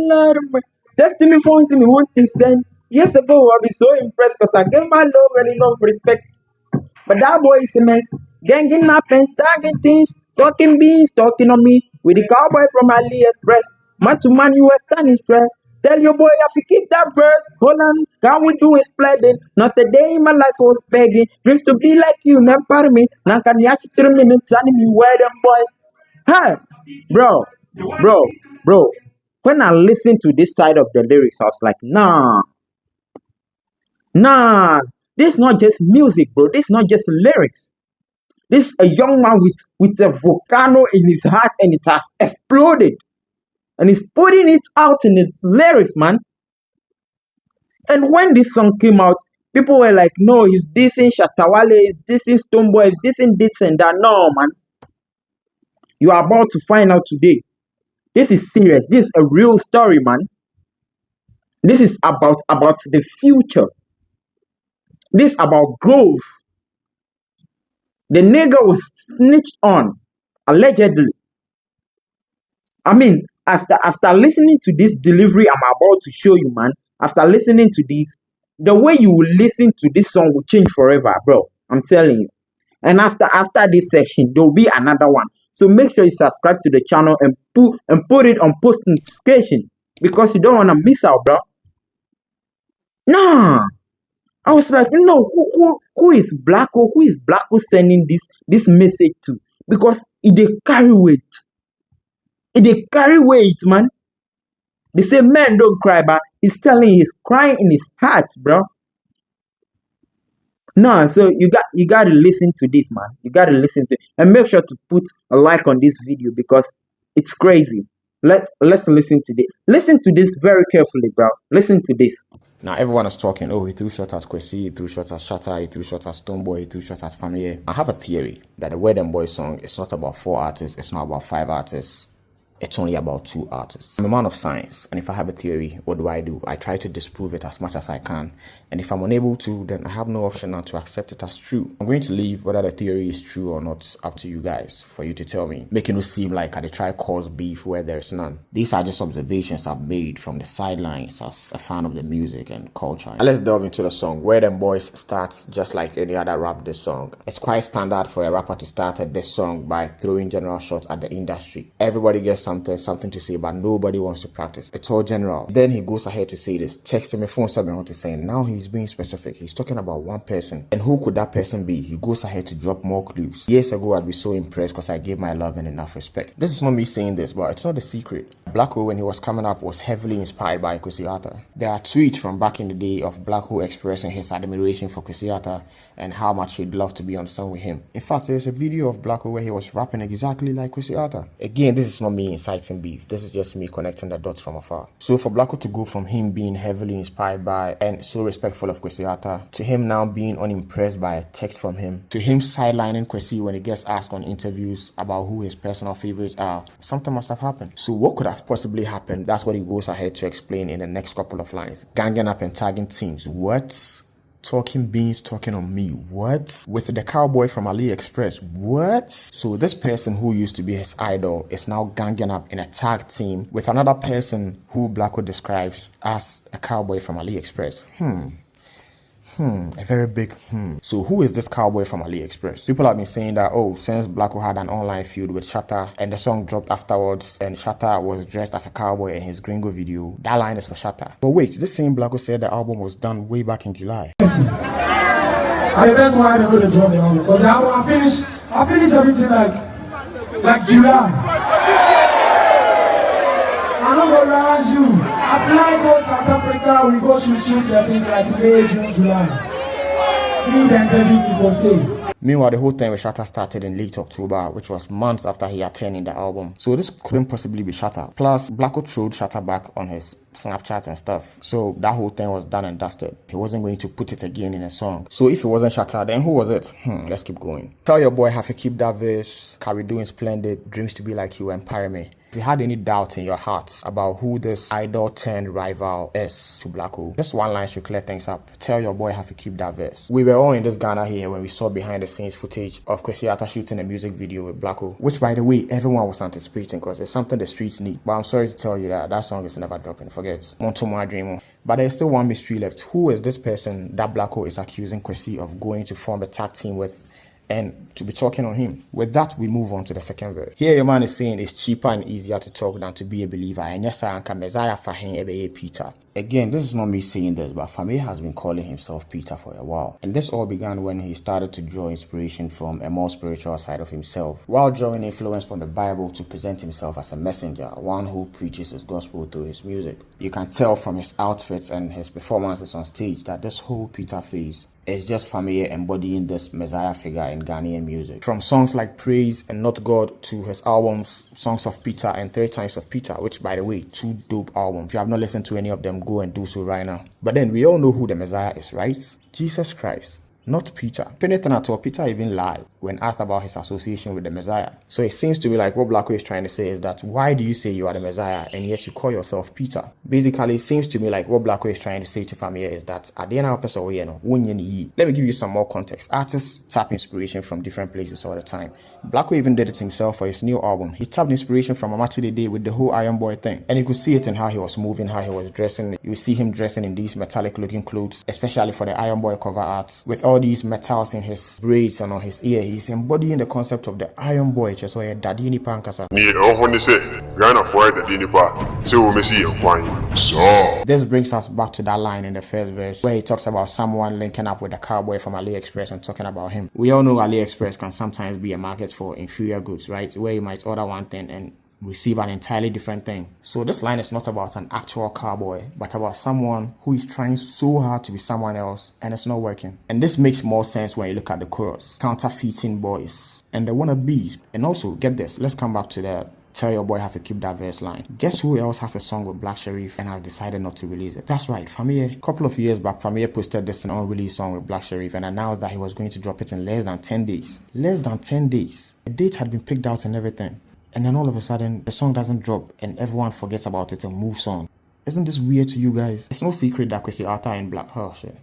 Lord, testing me phones me want to send. Years ago, I was so impressed because I gave my love and enough respect. But that boy is a mess. Ganging up and tagging things, talking beans, talking on me. With the cowboy from AliExpress. Man to man, you are standing straight. Tell your boy if you keep that verse. Hold on, can we do is splendid. Not a day in my life I was begging. Dreams to be like you, never part of me. Now can you actually 3 minutes sending me where them boys? Hey, bro, bro, bro. When I listened to this side of the lyrics, I was like, nah, this is not just music, bro. This is not just lyrics. This is a young man with a volcano in his heart and it has exploded. And he's putting it out in his lyrics, man. And when this song came out, people were like, no, he's dissing Shatawale, he's dissing Stoneboy, he's dissing this and that. No, man. You are about to find out today. This is serious. This is a real story, man. This is about the future. This is about growth. The nigga was snitched on, allegedly. I mean, after listening to this delivery I'm about to show you, man, after listening to this, the way you will listen to this song will change forever, bro. I'm telling you. And after this section, there will be another one. So make sure you subscribe to the channel and put it on post notification because you don't want to miss out, bro. Nah. I was like, no, who is Blacko? Who is Blacko sending this message to? Because they carry weight. They carry weight, man. They say men don't cry, but he's telling he's crying in his heart, bro. No, so you gotta listen to this, man. You gotta listen to it. And make sure to put a like on this video because it's crazy. Let's listen to this. Listen to this very carefully, bro. Listen to this. Now everyone is talking, oh, he threw shots at Kwesi, he threw shots at Shatta, he threw shots at Stoneboy, he threw shots at Family. I have a theory that the Where Them Boys song is not about 4 artists, it's not about 5 artists. It's only about 2 artists. I'm a man of science, and if I have a theory, what do? I try to disprove it as much as I can. And if I'm unable to, then I have no option now to accept it as true. I'm going to leave whether the theory is true or not up to you guys for you to tell me, making it seem like I try cause beef where there's none. These are just observations I've made from the sidelines as a fan of the music and culture. And let's delve into the song. Where Them Boys starts just like any other rap this song. It's quite standard for a rapper to start this song by throwing general shots at the industry. Everybody gets something to say, but nobody wants to practice. It's all general. Then he goes ahead to say this. Texting me phone 7 to saying now he's being specific. He's talking about one person. And who could that person be? He goes ahead to drop more clues. Years ago, I'd be so impressed because I gave my love and enough respect. This is not me saying this, but it's not a secret. Blacko, when he was coming up, was heavily inspired by Kwesi Arthur. There are tweets from back in the day of Blacko expressing his admiration for Kwesi Arthur and how much he'd love to be on the song with him. In fact, there's a video of Blacko where he was rapping exactly like Kwesi Arthur. Again, this is not me inciting beef. This is just me connecting the dots from afar. So for Blacko to go from him being heavily inspired by and so respectful of Kwesi Arthur to him now being unimpressed by a text from him to him sidelining Kwesi when he gets asked on interviews about who his personal favorites are, something must have happened. So what could have possibly happened? That's what he goes ahead to explain in the next couple of lines. Ganging up and tagging teams. What? Talking beans, talking on me. What? With the cowboy from AliExpress. What? So this person who used to be his idol is now ganging up in a tag team with another person who Blacko describes as a cowboy from AliExpress. A very big So who is this cowboy from AliExpress? People have been saying that, oh, since Blacko had an online feud with Shatta and the song dropped afterwards and Shatta was dressed as a cowboy in his Gringo video, that line is for Shatta. But wait, this same Blacko said the album was done way back in July. That's why I don't really drop the album, because the album I finished everything like July. I'm not gonna lie to you. I fly go South Africa, we go shoot the things like May, June, July. Me and David people say. Meanwhile, the whole thing with Shatta started in late October, which was months after he had turned in the album. So this couldn't possibly be Shatta. Plus, Blacko throwed Shatta back on his Snapchat and stuff. So that whole thing was done and dusted. He wasn't going to put it again in a song. So if it wasn't Shatta, then who was it? Let's keep going. Tell your boy have to keep that verse. Carry doing splendid. Dreams to be like you and me. If you had any doubt in your heart about who this idol turned rival is to Blacko, just one line should clear things up. Tell your boy how to keep that verse. We were all in this Ghana here when we saw behind the scenes footage of Kwesi Arthur shooting a music video with Blacko, which by the way, everyone was anticipating because it's something the streets need. But I'm sorry to tell you that song is never dropping. Forget. Monto my dream. But there's still one mystery left. Who is this person that Blacko is accusing Kwesi of going to form a tag team with and to be talking on him? With that, we move on to the second verse. Here your man is saying it's cheaper and easier to talk than to be a believer. And yes, I am Messiah for him, Peter. Again, this is not me saying this, but Family has been calling himself Peter for a while. And this all began when he started to draw inspiration from a more spiritual side of himself, while drawing influence from the Bible to present himself as a messenger, one who preaches his gospel through his music. You can tell from his outfits and his performances on stage that this whole Peter phase is just Family embodying this Messiah figure in Ghanaian music. From songs like Praise and Not God to his albums Songs of Peter and Three Times of Peter, which by the way, 2 dope albums. If you have not listened to any of them, go and do so right now. But then we all know who the Messiah is, right? Jesus Christ. Not Peter. If anything at all, Peter even lied when asked about his association with the Messiah. So it seems to me like what Blacko is trying to say is that why do you say you are the Messiah and yet you call yourself Peter? Basically, it seems to me like what Blacko is trying to say to Family is that at the end of the day, let me give you some more context. Artists tap inspiration from different places all the time. Blacko even did it himself for his new album. He tapped inspiration from Amachide Day with the whole Iron Boy thing. And you could see it in how he was moving, how he was dressing. You see him dressing in these metallic looking clothes, especially for the Iron Boy cover art, with all these metals in his braids and on his ear. He's embodying the concept of the Iron Boy, just like daddy ni pankasa. This brings us back to that line in the first verse where he talks about someone linking up with a cowboy from AliExpress and talking about him. We all know AliExpress can sometimes be a market for inferior goods, right? Where you might order one thing and receive an entirely different thing. So this line is not about an actual cowboy, but about someone who is trying so hard to be someone else and it's not working. And this makes more sense when you look at the chorus. Counterfeiting boys and the wannabes. And also, get this, let's come back to the tell your boy how to keep that verse line. Guess who else has a song with Black Sherif and has decided not to release it? That's right, Family. A couple of years back, Family posted this unreleased song with Black Sherif and announced that he was going to drop it in less than 10 days. Less than 10 days. The date had been picked out and everything. And then all of a sudden, the song doesn't drop and everyone forgets about it and moves on. Isn't this weird to you guys? It's no secret that Kwesi Arthur and Black shit.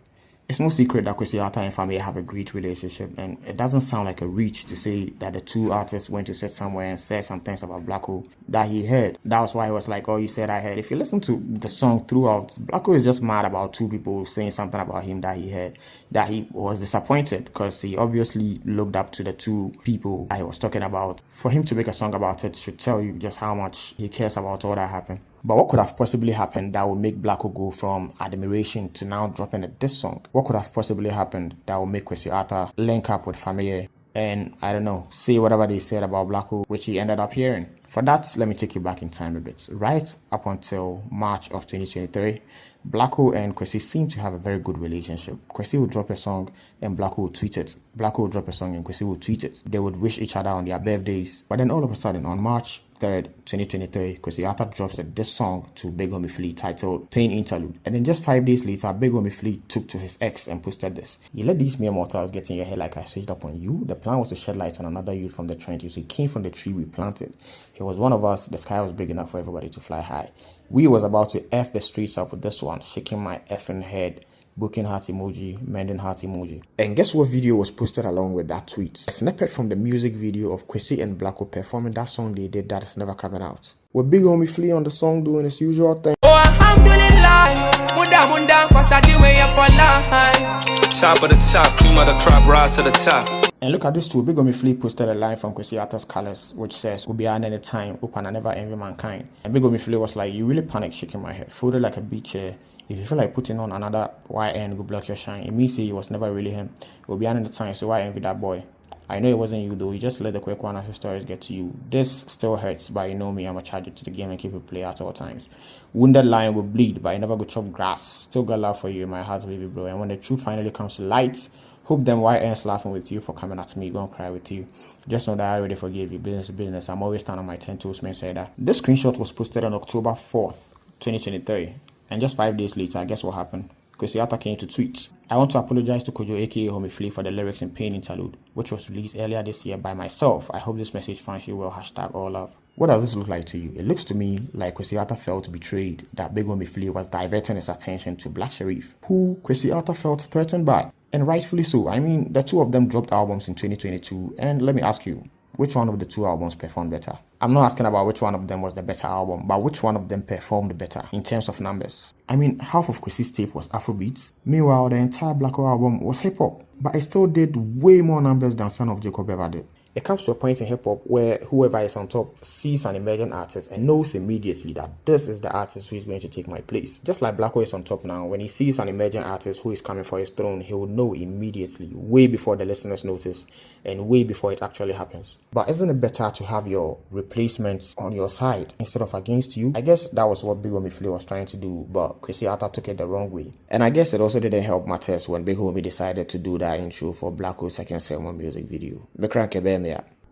It's no secret that Kwesi Arthur and Family have a great relationship, and it doesn't sound like a reach to say that the two artists went to sit somewhere and said some things about Blacko that he heard. That was why he was like, oh, you said I heard. If you listen to the song throughout, Blacko is just mad about 2 people saying something about him that he heard, that he was disappointed because he obviously looked up to the 2 people that he was talking about. For him to make a song about it should tell you just how much he cares about all that happened. But what could have possibly happened that would make Blacko go from admiration to now dropping a diss song? What could have possibly happened that would make Kwesi Arthur link up with Family and, I don't know, say whatever they said about Blacko, which he ended up hearing? For that, let me take you back in time a bit. Right up until March of 2023, Blacko and Kwesi seem to have a very good relationship. Kwesi would drop a song and Blacko would tweet it. Blacko would drop a song and Kwesi would tweet it. They would wish each other on their birthdays. But then all of a sudden, on March 3rd, 2023, Kwesi Arthur drops this song to Big Homie Flea titled Pain Interlude. And then just 5 days later, Big Homie Flea took to his ex and posted this. You let these mere mortals get in your head like I switched up on you. The plan was to shed light on another youth from the trenches. He came from the tree we planted. He was one of us. The sky was big enough for everybody to fly high. We was about to F the streets up with this one, shaking my effing head, booking heart emoji, mending heart emoji. And guess what video was posted along with that tweet? A snippet from the music video of Kwesi and Blacko performing that song they did that is never coming out. With Big Homie Flea on the song doing his usual thing. Oh, alhamdulillah, munda, cause I give way up for life. Top of the top, cream of the crop, rise to the top. And look at this too. Big Homie Flea posted a line from Kwesi Arthur's Colors, which says, "We'll be on any time, open and never envy mankind." And Big Homie Flea was like, "You really panic shaking my head, folded like a beach chair. If you feel like putting on another YN go block your shine, it means he was never really him. We'll be on any time, so why envy that boy? I know it wasn't you though, you just let the quick one as the stories get to you. This still hurts, but you know me, I'm a charger to the game and keep it play at all times. Wounded lion will bleed, but I never go chop grass. Still got love for you in my heart, baby bro. And when the truth finally comes to light, hope them YNs laughing with you for coming at me, gonna cry with you. Just know that I already forgave you. Business is business. I'm always standing on my 10 toes, man. Say that. This screenshot was posted on October 4th, 2023. And just 5 days later, guess what happened? Kwesi Arthur came to tweet, "I want to apologize to Kojo aka Homie Flea for the lyrics in Pain Interlude, which was released earlier this year by myself. I hope this message finds you well. #all love." What does this look like to you? It looks to me like Kwesi Arthur felt betrayed that Big Homie Flea was diverting his attention to Black Sherif, who Kwesi Arthur felt threatened by. And rightfully so. I mean, the two of them dropped albums in 2022, and let me ask you, which one of the two albums performed better? I'm not asking about which one of them was the better album, but which one of them performed better in terms of numbers. I mean, half of Kwesi's tape was Afrobeats. Meanwhile, the entire Black Hole album was hip-hop, but it still did way more numbers than Son of Jacob ever did. It comes to a point in hip-hop where whoever is on top sees an emerging artist and knows immediately that this is the artist who is going to take my place. Just like Blacko is on top now, when he sees an emerging artist who is coming for his throne, he will know immediately, way before the listeners notice and way before it actually happens. But isn't it better to have your replacements on your side instead of against you? I guess that was what Big Homie Flea was trying to do, but Kwesi Arthur took it the wrong way. And I guess it also didn't help matters when Big Homie decided to do that intro for Blacko's second Selma music video.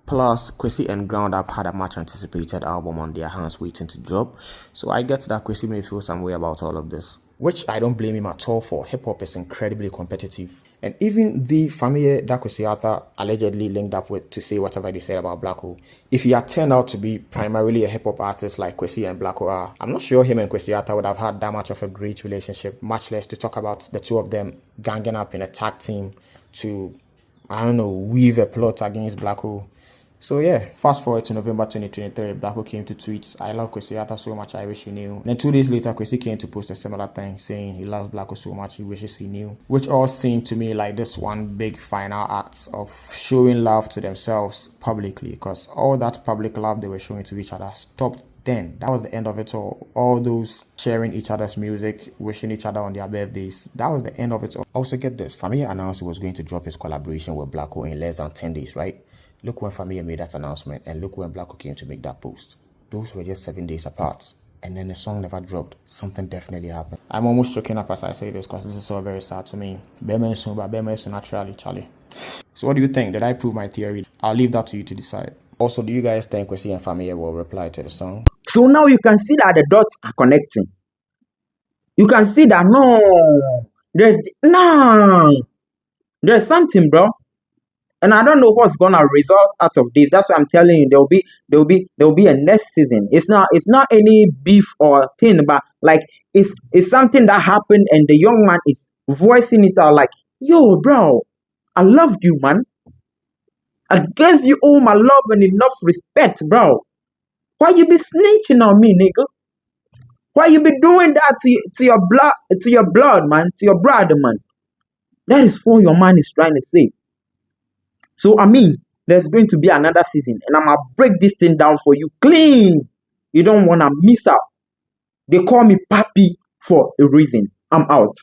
Plus, Kwesi and Ground Up had a much anticipated album on their hands waiting to drop, so I get that Kwesi may feel some way about all of this. Which I don't blame him at all for. Hip-hop is incredibly competitive. And even the family that Kwesi Arthur allegedly linked up with to say whatever they said about Blacko, if he had turned out to be primarily a hip-hop artist like Kwesi and Blacko are, I'm not sure him and Kwesi Arthur would have had that much of a great relationship, much less to talk about the two of them ganging up in a tag team to, I don't know, weave a plot against Blacko. So yeah, fast forward to November 2023, Blacko came to tweet, "I love Kwesi Arthur so much, I wish he knew." Then 2 days later, Kwesi came to post a similar thing, saying he loves Blacko so much, he wishes he knew. Which all seemed to me like this one big final act of showing love to themselves publicly, because all that public love they were showing to each other stopped then. That was the end of it all. All those sharing each other's music, wishing each other on their birthdays, that was the end of it all. Also get this, Famia announced he was going to drop his collaboration with Blacko in less than 10 days, right? Look when Famia made that announcement and look when Blacko came to make that post. Those were just 7 days apart. And then the song never dropped. Something definitely happened. I'm almost choking up as I say this because this is so very sad to me. Bema is naturally, Charlie. So what do you think? Did I prove my theory? I'll leave that to you to decide. Also, do you guys think Kwesi and Famia will reply to the song? So now you can see that the dots are connecting. You can see that there's something, bro. And I don't know what's gonna result out of this. That's why I'm telling you there'll be a next season. It's not any beef or thing, but like it's something that happened and the young man is voicing it out like, "Yo, bro, I loved you, man. I gave you all my love and enough respect, bro. Why you be snitching on me, nigga? Why you be doing that to your blood, man, to your brother, man?" That is what your man is trying to say. So, I mean, there's going to be another season, and I'm going to break this thing down for you clean. You don't want to miss out. They call me Papi for a reason. I'm out.